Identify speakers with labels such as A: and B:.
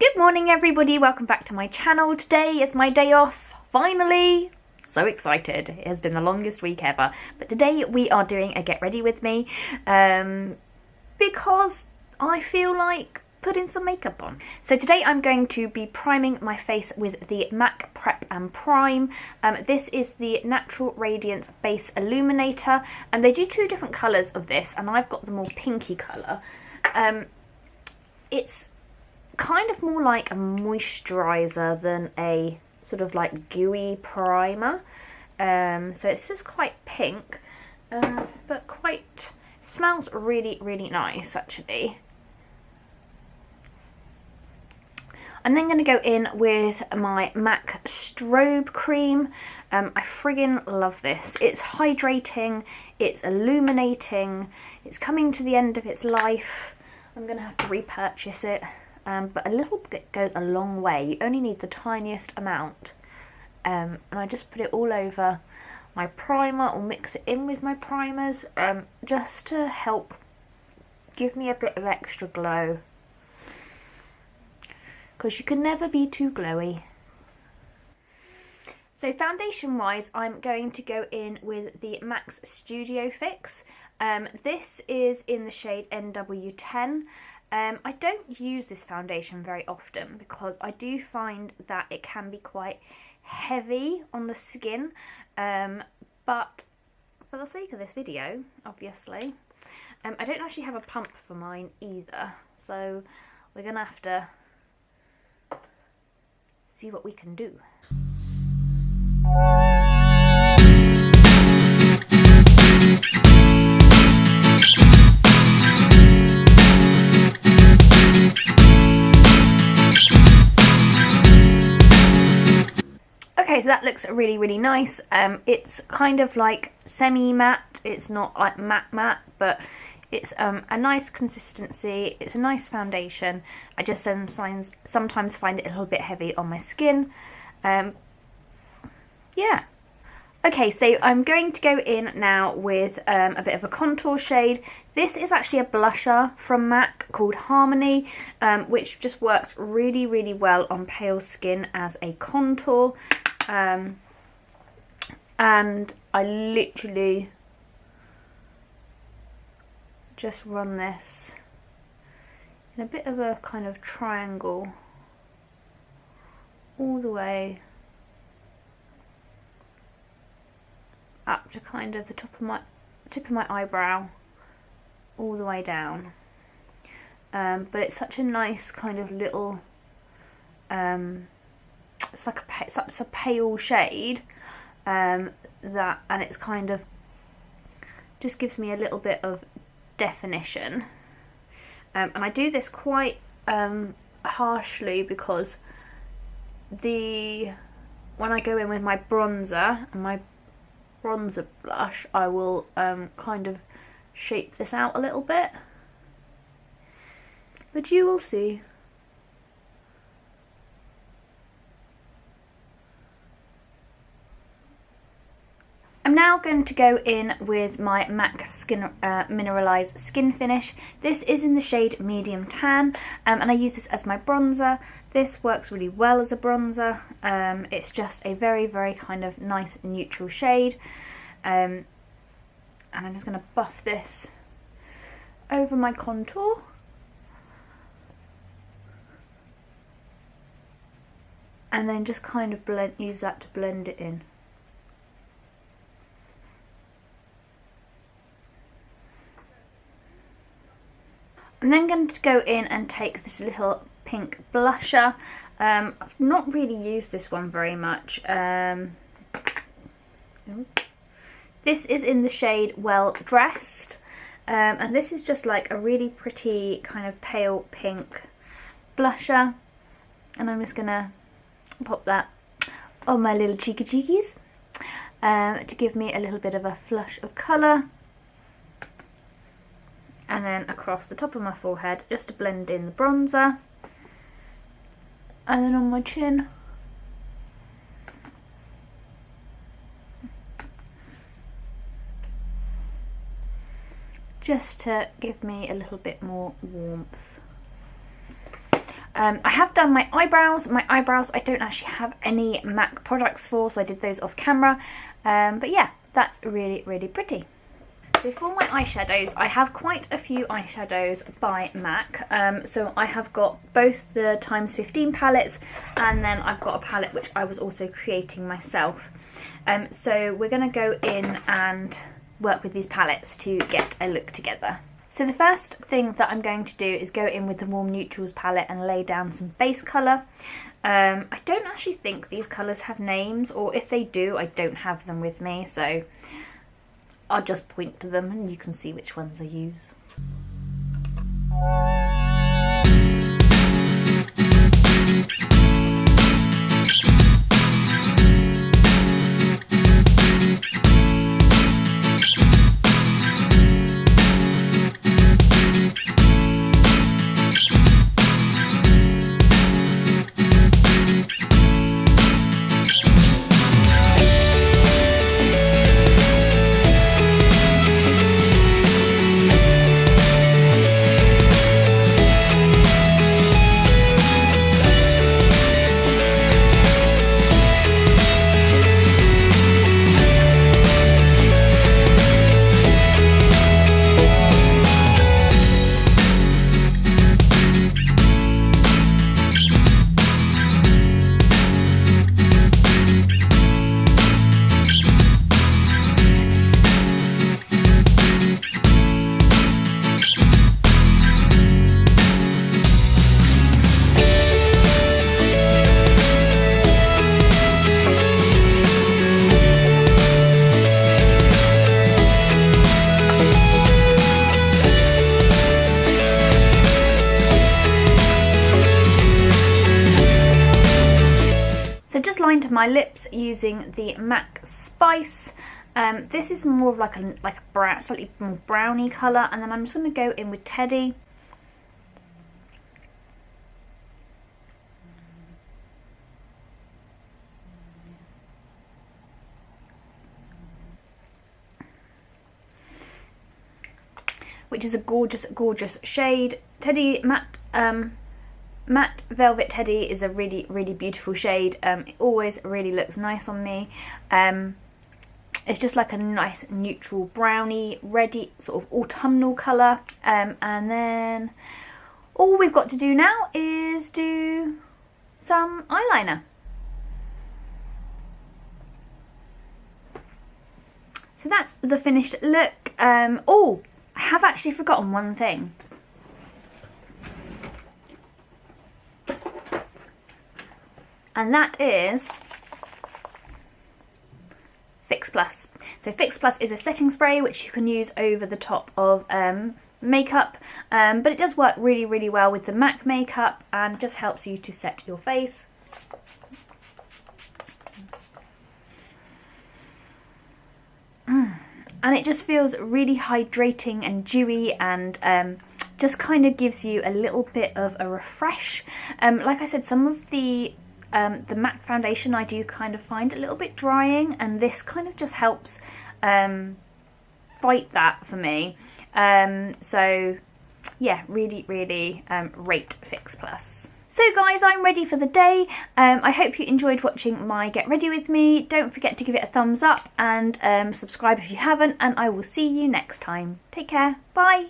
A: Good morning everybody, welcome back to my channel. Today is my day off, finally. So excited, it has been the longest week ever. But today we are doing a get ready with me because I feel like putting some makeup on. So today I'm going to be priming my face with the MAC Prep and Prime. This is the Natural Radiance Base Illuminator, and they do two different colours of this, and I've got the more pinky colour. It's kind of more like a moisturiser than a sort of like gooey primer. So it's just quite pink, but quite smells really, really nice actually. I'm then going to go in with my MAC Strobe Cream. I friggin' love this. It's hydrating, it's illuminating, it's coming to the end of its life. I'm going to have to repurchase it. But a little bit goes a long way. You only need the tiniest amount. And I just put it all over my primer or mix it in with my primers just to help give me a bit of extra glow. Because you can never be too glowy. So foundation wise, I'm going to go in with the MAC Studio Fix. This is in the shade NW10. I don't use this foundation very often because I do find that it can be quite heavy on the skin, but for the sake of this video, obviously, I don't actually have a pump for mine either, so we're gonna have to see what we can do. Okay, so that looks really, really nice. It's kind of like semi-matte. It's not like matte, but it's a nice consistency. It's a nice foundation. I just sometimes find it a little bit heavy on my skin. Yeah. Okay, so I'm going to go in now with a bit of a contour shade. This is actually a blusher from MAC called Harmony, which just works really, really well on pale skin as a contour. And I literally just run this in a bit of a kind of triangle all the way up to kind of the tip of my eyebrow, all the way down. But it's such a nice kind of little, it's like such a pale shade, and it's kind of just gives me a little bit of definition. And I do this quite harshly because when I go in with my bronzer and my bronzer blush, I will kind of shape this out a little bit, but you will see. I'm now going to go in with my MAC Mineralized Skin Finish. This is in the shade Medium Tan, and I use this as my bronzer. This works really well as a bronzer. It's just a very, very kind of nice neutral shade. And I'm just going to buff this over my contour. And then just kind of use that to blend it in. I'm then going to go in and take this little pink blusher. I've not really used this one very much. This is in the shade Well Dressed, and this is just like a really pretty kind of pale pink blusher, and I'm just gonna pop that on my little cheekies to give me a little bit of a flush of colour. And then across the top of my forehead just to blend in the bronzer, and then on my chin. Just to give me a little bit more warmth. I have done my eyebrows. My eyebrows I don't actually have any MAC products for, so I did those off camera. But yeah, that's really, really pretty. So for my eyeshadows, I have quite a few eyeshadows by MAC. So I have got both the x15 palettes, and then I've got a palette which I was also creating myself. So we're going to go in and work with these palettes to get a look together. So the first thing that I'm going to do is go in with the Warm Neutrals palette and lay down some base colour. I don't actually think these colours have names, or if they do, I don't have them with me, so I'll just point to them and you can see which ones I use. Lined my lips using the MAC Spice. This is more of like a brown, slightly more browny colour, and then I'm just going to go in with Teddy. Which is a gorgeous, gorgeous shade. Teddy Matte Velvet Teddy is a really, really beautiful shade. It always really looks nice on me. It's just like a nice neutral browny, reddy, sort of autumnal colour. And then all we've got to do now is do some eyeliner. So that's the finished look. Oh, I have actually forgotten one thing. And that is Fix Plus. So Fix Plus is a setting spray which you can use over the top of makeup, but it does work really, really well with the MAC makeup and just helps you to set your face. And it just feels really hydrating and dewy, and just kind of gives you a little bit of a refresh. Like I said, some of the MAC foundation I do kind of find a little bit drying, and this kind of just helps fight that for me. So yeah, really, really rate Fix Plus. So guys, I'm ready for the day. I hope you enjoyed watching my Get Ready With Me. Don't forget to give it a thumbs up and subscribe if you haven't, and I will see you next time. Take care, bye!